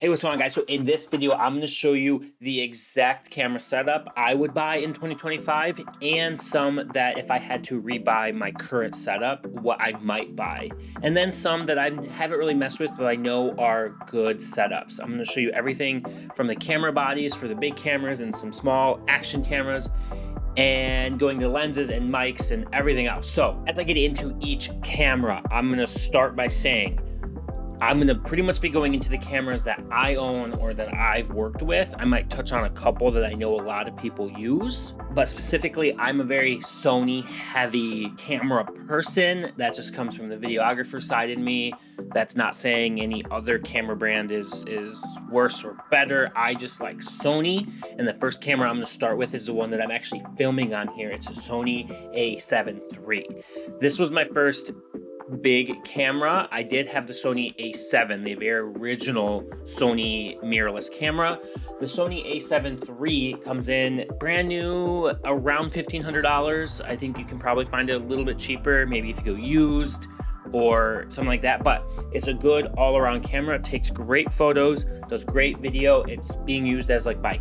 Hey, what's going on, guys? So in this video, I'm going to show you the exact camera setup I would buy in 2025 and some that if I had to rebuy my current setup, what I might buy. And then some that I haven't really messed with, but I know are good setups. I'm going to show you everything from the camera bodies for the big cameras and some small action cameras, and going to lenses and mics and everything else. So as I get into each camera, I'm going to start by saying, I'm going to pretty much be going into the cameras that I own or that I've worked with. I might touch on a couple that I know a lot of people use, but specifically, I'm a very Sony heavy camera person. That just comes from the videographer side in me. That's not saying any other camera brand is worse or better. I just like Sony. And the first camera I'm going to start with is the one that I'm actually filming on here. It's a Sony a7 III. This was my first big camera. I did have the Sony a7, the very original Sony mirrorless camera. The Sony a7 III comes in brand new, around $1,500. I think you can probably find it a little bit cheaper, maybe if you go used or something like that, but it's a good all-around camera. It takes great photos, does great video. It's being used as like my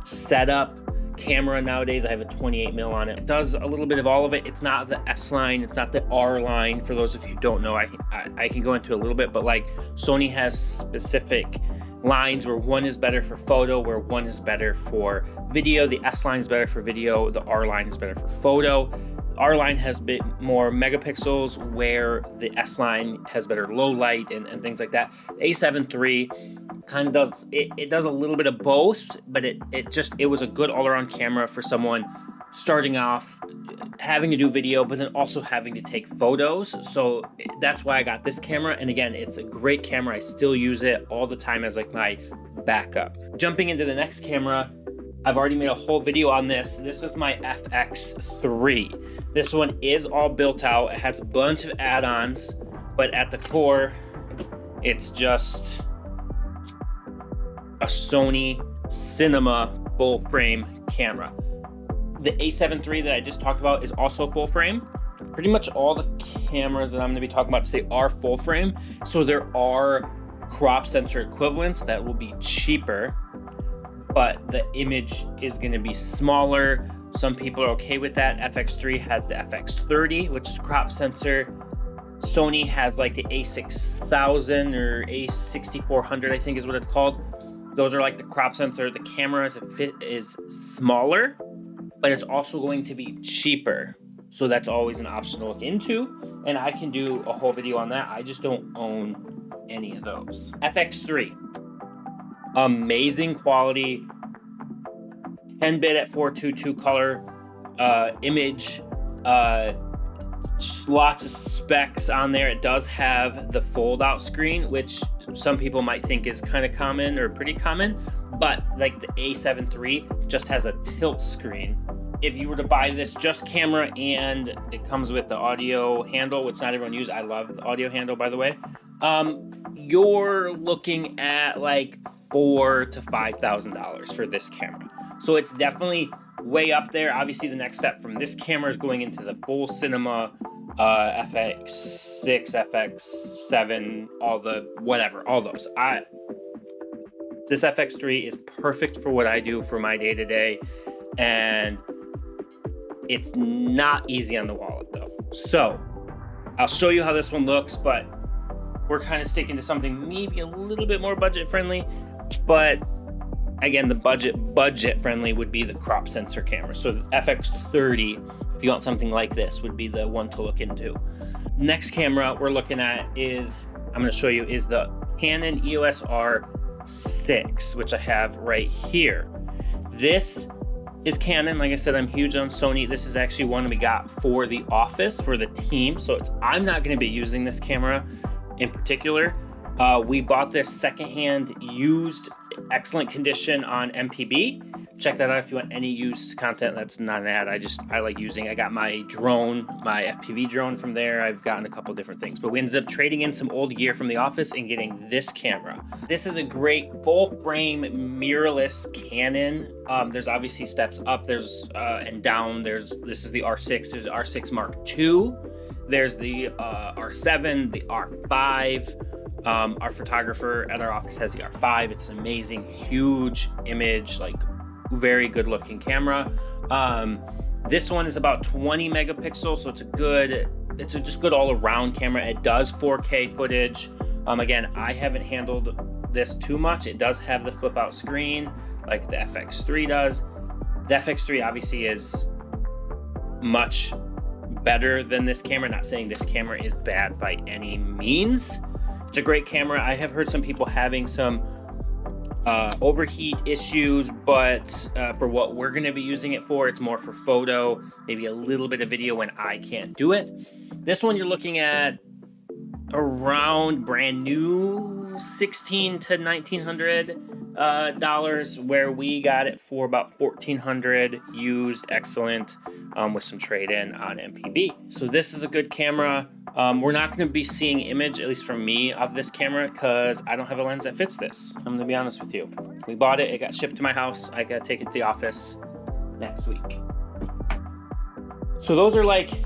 setup camera nowadays. I have a 28mm on it. It does a little bit of all of it. It's not the S line, it's not the R line. For those of you who don't know, I can go into a little bit, but like Sony has specific lines where one is better for photo, where one is better for video. The S line is better for video, the R line is better for photo. R line has a bit more megapixels, where the S line has better low light and things like that. The a7 III kind of does it does a little bit of both, but it was a good all-around camera for someone starting off, having to do video, but then also having to take photos. So that's why I got this camera. And again, it's a great camera. I still use it all the time as like my backup. Jumping into the next camera, I've already made a whole video on this. This is my FX3. This one is all built out. It has a bunch of add-ons, but at the core, it's just a Sony Cinema full frame camera. The a7 III that I just talked about is also full frame. Pretty much all the cameras that I'm going to be talking about today are full frame. So there are crop sensor equivalents that will be cheaper, but the image is going to be smaller. Some people are okay with that. FX3 has the FX30, which is crop sensor. Sony has like the a6000 or a6400, I think is what it's called. Those are like the crop sensor. The camera is smaller, but it's also going to be cheaper. So that's always an option to look into. And I can do a whole video on that. I just don't own any of those. FX3, amazing quality, 10-bit at 422 color image, lots of specs on there. It does have the fold-out screen, which some people might think is kind of common or pretty common, but like the a7 III just has a tilt screen. If you were to buy this just camera and it comes with the audio handle, which not everyone uses, I love the audio handle, by the way, you're looking at like $4,000 to $5,000 for this camera. So it's definitely way up there. Obviously, the next step from this camera is going into the full cinema, FX6, FX7, all those. This FX3 is perfect for what I do for my day-to-day, and it's not easy on the wallet though. So I'll show you how this one looks, but we're kind of sticking to something maybe a little bit more budget friendly, but again, the budget friendly would be the crop sensor camera. So the FX30, if you want something like this, would be the one to look into. Next camera we're looking at I'm going to show you is the Canon EOS R6, which I have right here. This is Canon. Like I said, I'm huge on Sony. This is actually one we got for the office, for the team. So I'm not going to be using this camera in particular. We bought this secondhand, used, excellent condition on MPB. Check that out if you want any used content. That's not an ad. I like using. I got my drone, my FPV drone from there. I've gotten a couple different things, but we ended up trading in some old gear from the office and getting this camera. This is a great full frame mirrorless Canon. There's obviously steps up, there's and down. This is the R6. There's the R6 Mark II. There's the R7, the R5. Our photographer at our office has the R5. It's an amazing, huge image, like very good looking camera. This one is about 20 megapixels, so it's a just good all around camera. It does 4K footage. Again, I haven't handled this too much. It does have the flip out screen like the FX3 does. The FX3 obviously is much better than this camera. Not saying this camera is bad by any means. It's a great camera. I have heard some people having some overheat issues, but for what we're going to be using it for, it's more for photo, maybe a little bit of video when I can't do it. This one you're looking at around brand new $1,600 to $1,900, where we got it for about $1,400 used, excellent, with some trade-in on MPB. So this is a good camera. We're not going to be seeing image, at least from me, of this camera because I don't have a lens that fits this. I'm going to be honest with you. We bought it. It got shipped to my house. I got to take it to the office next week. So those are like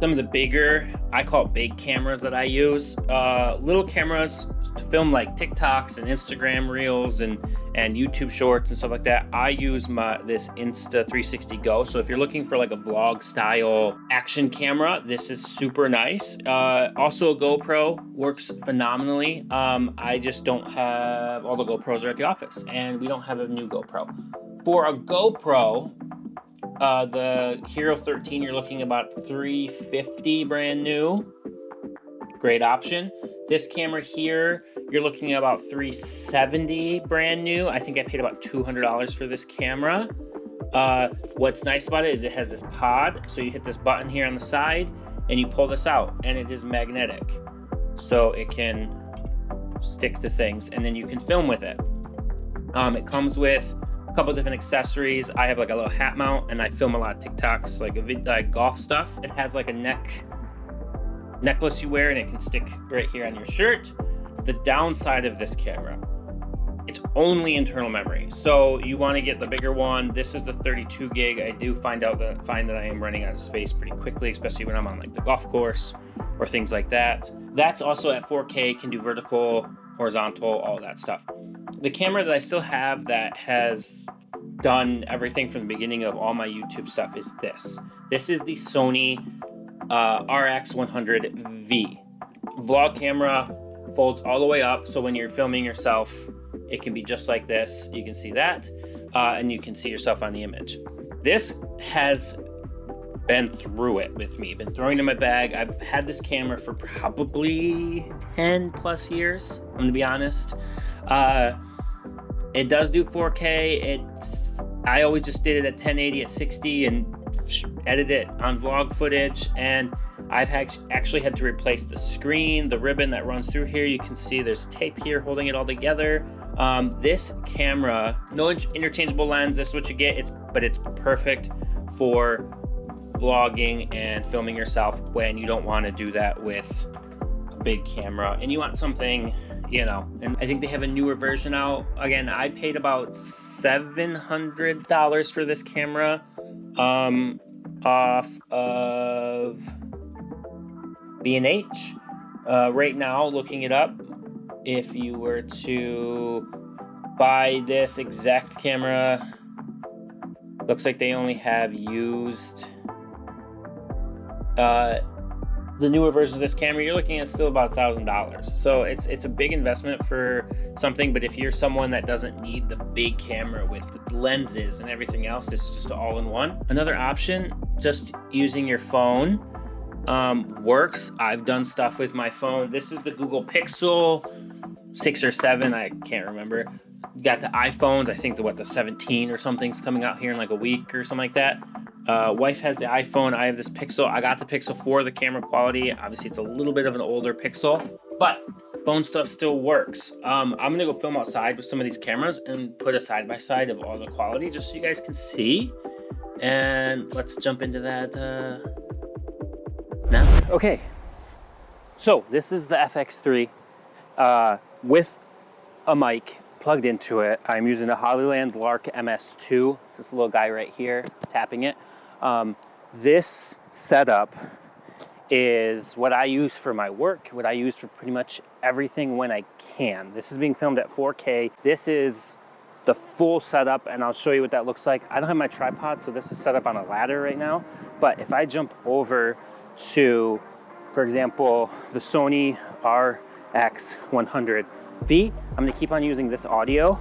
some of the bigger, I call it big cameras that I use. Little cameras to film like TikToks and Instagram Reels and YouTube Shorts and stuff like that. I use this Insta360 GO. So if you're looking for like a vlog style action camera, this is super nice. Also a GoPro works phenomenally. I just don't have, all the GoPros are at the office and we don't have a new GoPro. For a GoPro, the Hero 13, you're looking about $350 brand new. Great option. This camera here, you're looking at about $370 brand new. I think I paid about $200 for this camera. What's nice about it is it has this pod. So you hit this button here on the side and you pull this out and it is magnetic. So it can stick to things and then you can film with it. It comes with a couple different accessories. I have like a little hat mount and I film a lot of TikToks, like golf stuff. It has like a necklace you wear and it can stick right here on your shirt. The downside of this camera, it's only internal memory. So you want to get the bigger one. This is the 32 gig. I do find that I am running out of space pretty quickly, especially when I'm on like the golf course or things like that. That's also at 4K, can do vertical, horizontal, all that stuff. The camera that I still have that has done everything from the beginning of all my YouTube stuff is this. This is the Sony RX100v. Vlog camera, folds all the way up, so when you're filming yourself, it can be just like this. You can see that, and you can see yourself on the image. This has been through it with me, been throwing it in my bag. I've had this camera for probably 10 plus years, I'm gonna be honest. It does do 4K. I always just did it at 1080 at 60 and edit it on vlog footage, and I've actually had to replace the screen, the ribbon that runs through here. You can see there's tape here holding it all together. This camera, no interchangeable lens, this is what you get, but it's perfect for vlogging and filming yourself when you don't want to do that with a big camera and you want something, you know. And I think they have a newer version out. Again, I paid about $700 for this camera off of B&H. Right now, looking it up, if you were to buy this exact camera, looks like they only have used the newer version of this camera. You're looking at still about $1,000. So it's a big investment for something, but if you're someone that doesn't need the big camera with the lenses and everything else, it's just all in one. Another option, just using your phone, works. I've done stuff with my phone. This is the Google Pixel 6 or 7, I can't remember. You got the iPhones, I think the 17 or something's coming out here in like a week or something like that. Wife has the iPhone, I have this Pixel. I got the Pixel for the camera quality. Obviously it's a little bit of an older Pixel, but phone stuff still works. I'm gonna go film outside with some of these cameras and put a side by side of all the quality just so you guys can see. And let's jump into that now. Okay, so this is the FX3 with a mic plugged into it. I'm using the Hollyland Lark MS2. It's this little guy right here, tapping it. This setup is what I use for my work, what I use for pretty much everything when I can. This is being filmed at 4K. This is the full setup, and I'll show you what that looks like. I don't have my tripod, so this is set up on a ladder right now. But if I jump over to, for example, the Sony RX100v, I'm gonna keep on using this audio.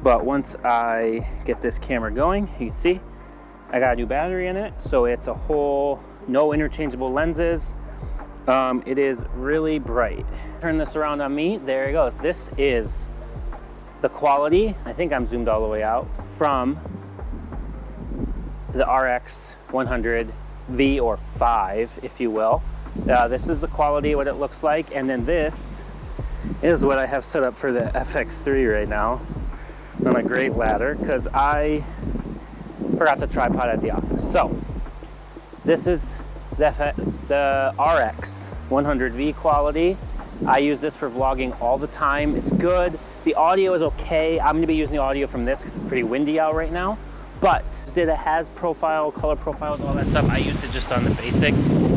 But once I get this camera going, you can see I got a new battery in it. So it's a whole, no interchangeable lenses. It is really bright. Turn this around on me, there it goes. This is the quality, I think I'm zoomed all the way out, from the RX100v or 5, if you will. This is the quality, what it looks like, and then this is what I have set up for the FX3 right now on a great ladder, because I forgot the tripod at the office. So this is the RX100v quality. I use this for vlogging all the time. It's good. The audio is okay. I'm gonna be using the audio from this because it's pretty windy out right now. But it has profile, color profiles, all that stuff. I used it just on the basic.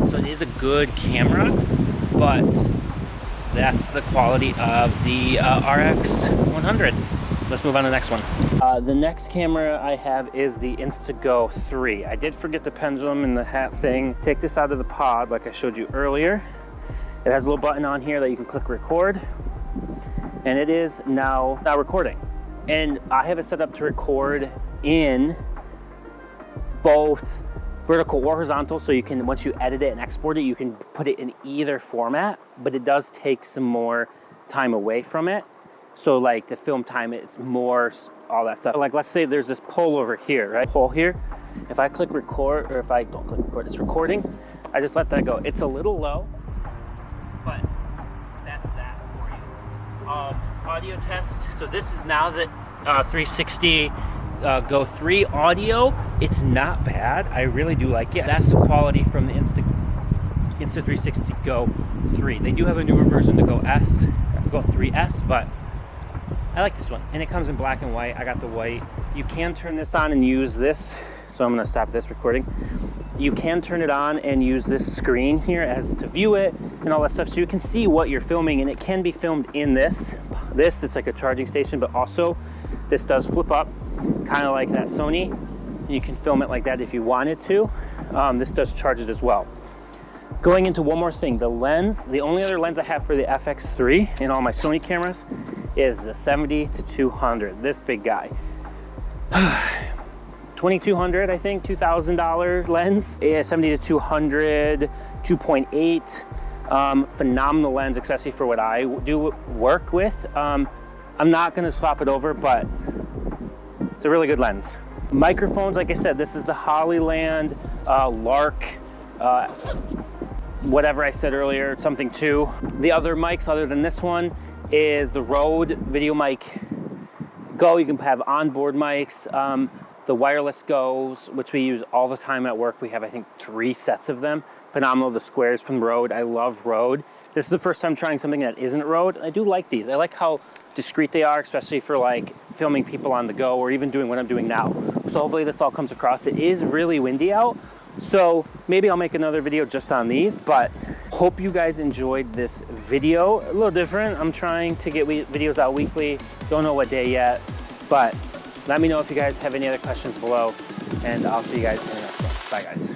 So it is a good camera, but that's the quality of the RX100. Let's move on to the next one. The next camera I have is the Insta360 GO 3. I did forget the pendulum and the hat thing. Take this out of the pod like I showed you earlier. It has a little button on here that you can click record, and it is now recording. And I have it set up to record in both vertical or horizontal, so you can, once you edit it and export it, you can put it in either format, but it does take some more time away from it. So like the film time, it's more all that stuff. Like let's say there's this pole over here, right? Pole here. If I click record, or if I don't click record, it's recording. I just let that go. It's a little low, but that's that for you. Audio test. So this is now the 360 GO 3 audio. It's not bad. I really do like it. That's the quality from the Insta360 GO 3. They do have a newer version, the GO 3S, but I like this one. And it comes in black and white. I got the white. You can turn this on and use this. So I'm gonna stop this recording. You can turn it on and use this screen here as to view it and all that stuff, so you can see what you're filming, and it can be filmed in this. It's like a charging station, but also this does flip up, kind of like that Sony. You can film it like that if you wanted to. This does charge it as well. Going into one more thing, the lens, the only other lens I have for the FX3 in all my Sony cameras is the 70-200, this big guy. $2,200, I think, $2,000 lens. Yeah, 70-200, 2.8. Phenomenal lens, especially for what I do work with. I'm not gonna swap it over, but it's a really good lens. Microphones, like I said, this is the Hollyland Lark, whatever I said earlier, something 2. The other mics other than this one is the Rode Video Mic Go. You can have onboard mics. The wireless GOs, which we use all the time at work. We have, I think, 3 sets of them. Phenomenal, the squares from Rode. I love Rode. This is the first time trying something that isn't Rode. I do like these. I like how discreet they are, especially for like filming people on the go or even doing what I'm doing now. So hopefully this all comes across. It is really windy out, so maybe I'll make another video just on these, but hope you guys enjoyed this video. A little different. I'm trying to get videos out weekly. Don't know what day yet, but let me know if you guys have any other questions below, and I'll see you guys in the next one. Bye, guys.